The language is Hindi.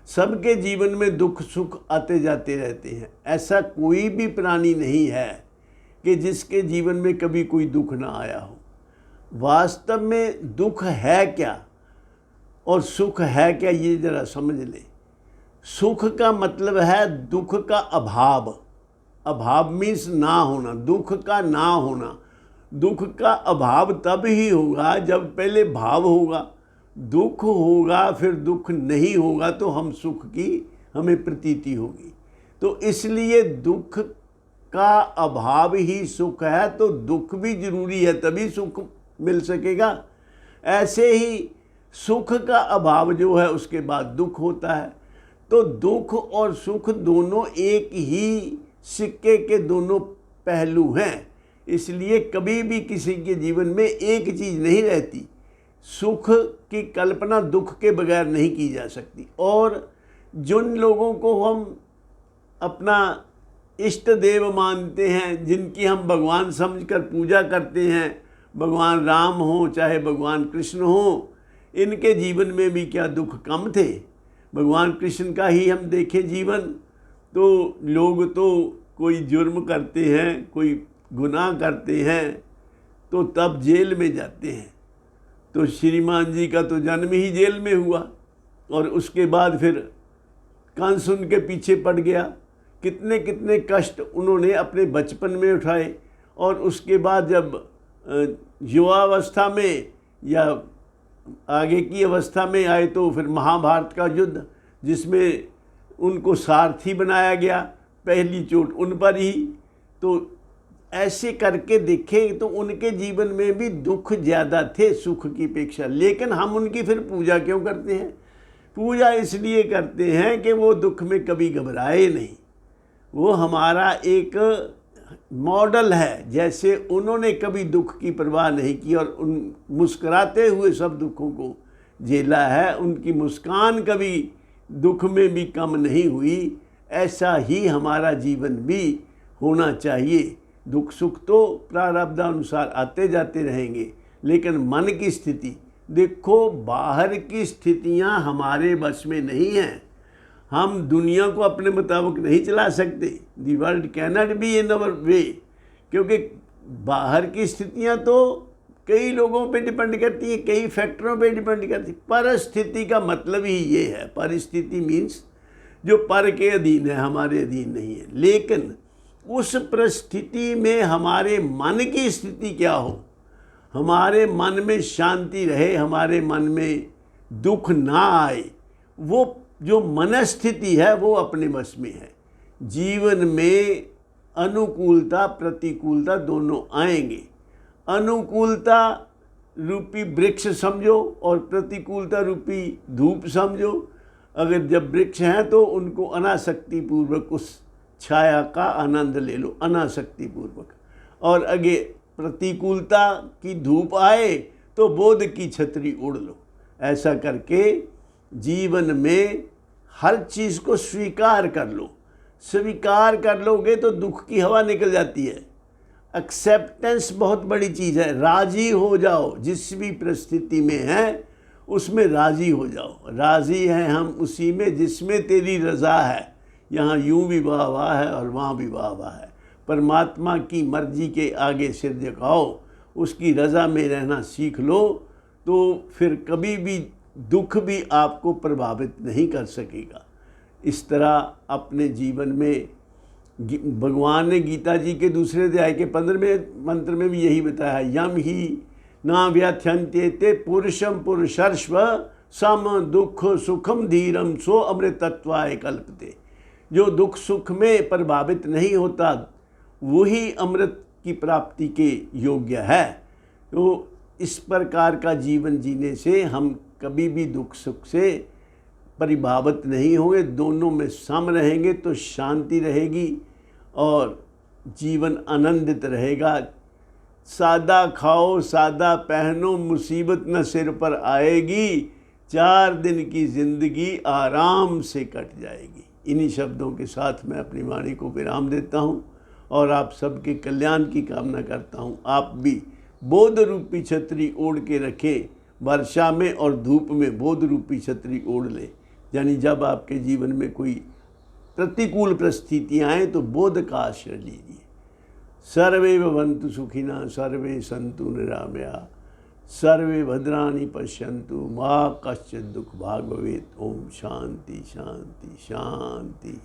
सबके जीवन में दुख सुख आते जाते रहते हैं। ऐसा कोई भी प्राणी नहीं है कि जिसके जीवन में कभी कोई दुख ना आया हो। वास्तव में दुख है क्या और सुख है क्या, ये ज़रा समझ लें। सुख का मतलब है दुख का अभाव। अभाव मीन्स ना होना, दुख का ना होना। दुख का अभाव तब ही होगा जब पहले भाव होगा। दुख होगा फिर दुख नहीं होगा तो हम सुख की हमें प्रतीति होगी। तो इसलिए दुख का अभाव ही सुख है, तो दुख भी जरूरी है तभी सुख मिल सकेगा। ऐसे ही सुख का अभाव जो है उसके बाद दुख होता है। तो दुख और सुख दोनों एक ही सिक्के के दोनों पहलू हैं। इसलिए कभी भी किसी के जीवन में एक चीज़ नहीं रहती। सुख की कल्पना दुख के बगैर नहीं की जा सकती। और जिन लोगों को हम अपना इष्ट देव मानते हैं, जिनकी हम भगवान समझकर पूजा करते हैं, भगवान राम हो चाहे भगवान कृष्ण हो, इनके जीवन में भी क्या दुख कम थे। भगवान कृष्ण का ही हम देखें जीवन, तो लोग तो कोई जुर्म करते हैं, कोई गुनाह करते हैं तो तब जेल में जाते हैं। तो श्रीमान जी का तो जन्म ही जेल में हुआ और उसके बाद फिर कंस उनके पीछे पड़ गया। कितने कितने कष्ट उन्होंने अपने बचपन में उठाए और उसके बाद जब युवावस्था में या आगे की अवस्था में आए तो फिर महाभारत का युद्ध, जिसमें उनको सारथी बनाया गया, पहली चोट उन पर ही। तो ऐसे करके देखें तो उनके जीवन में भी दुख ज़्यादा थे सुख की अपेक्षा। लेकिन हम उनकी फिर पूजा क्यों करते हैं? पूजा इसलिए करते हैं कि वो दुख में कभी घबराए नहीं। वो हमारा एक मॉडल है। जैसे उन्होंने कभी दुख की परवाह नहीं की और उन मुस्कुराते हुए सब दुखों को झेला है, उनकी मुस्कान कभी दुख में भी कम नहीं हुई, ऐसा ही हमारा जीवन भी होना चाहिए। दुख सुख तो प्रारब्धानुसार आते जाते रहेंगे, लेकिन मन की स्थिति देखो, बाहर की स्थितियां हमारे बस में नहीं हैं। हम दुनिया को अपने मुताबिक नहीं चला सकते। The world cannot be in our way, क्योंकि बाहर की स्थितियां तो कई लोगों पे डिपेंड करती हैं, कई फैक्टरों पे डिपेंड करती है। परिस्थिति का मतलब ही ये है, परिस्थिति मीन्स जो पर के अधीन है, हमारे अधीन नहीं है। लेकिन उस परिस्थिति में हमारे मन की स्थिति क्या हो, हमारे मन में शांति रहे, हमारे मन में दुख ना आए, वो जो मनस्थिति है वो अपने वश में है। जीवन में अनुकूलता प्रतिकूलता दोनों आएंगे। अनुकूलता रूपी वृक्ष समझो और प्रतिकूलता रूपी धूप समझो। अगर जब वृक्ष हैं तो उनको अनासक्ति पूर्वक उस छाया का आनंद ले लो, अनासक्ति पूर्वक। और आगे प्रतिकूलता की धूप आए तो बोध की छतरी ओढ़ लो। ऐसा करके जीवन में हर चीज़ को स्वीकार कर लो। स्वीकार कर लोगे तो दुख की हवा निकल जाती है। एक्सेप्टेंस बहुत बड़ी चीज़ है। राज़ी हो जाओ, जिस भी परिस्थिति में है उसमें राज़ी हो जाओ। राज़ी हैं हम उसी में जिसमें तेरी रज़ा है। यहाँ यूँ भी वाह वाह है और वहाँ भी वाह वाह है। परमात्मा की मर्जी के आगे सिर झुकाओ, उसकी रज़ा में रहना सीख लो, तो फिर कभी भी दुख भी आपको प्रभावित नहीं कर सकेगा। इस तरह अपने जीवन में भगवान ने गीता जी के दूसरे अध्याय के 15वें मंत्र में भी यही बताया, यम ही ना व्यथ्यन्ते ते पुरुषम पुरुषर्ष्व सम दुख सुखम धीरम सो अमृतत्वाय कल्पते। जो दुख सुख में प्रभावित नहीं होता वही अमृत की प्राप्ति के योग्य है। तो इस प्रकार का जीवन जीने से हम कभी भी दुख सुख से परिभावित नहीं होंगे, दोनों में सम रहेंगे तो शांति रहेगी और जीवन आनंदित रहेगा। सादा खाओ सादा पहनो, मुसीबत न सिर पर आएगी, 4 दिन की ज़िंदगी आराम से कट जाएगी। इन्हीं शब्दों के साथ मैं अपनी वाणी को विराम देता हूँ और आप सबके कल्याण की कामना करता हूँ। आप भी बोध रूपी छतरी ओढ़ के रखें, वर्षा में और धूप में बोध रूपी छतरी ओढ़ लें। यानी जब आपके जीवन में कोई प्रतिकूल परिस्थितियाँ आएँ तो बोध का आश्रय लीजिए। सर्वे भवन्तु सुखिनः, सर्वे सन्तु निरामया, सर्वे भद्राणि पश्यन्तु, मा कश्चित् दुःख भाग् भवेत्। ओम शांति शांति शांति।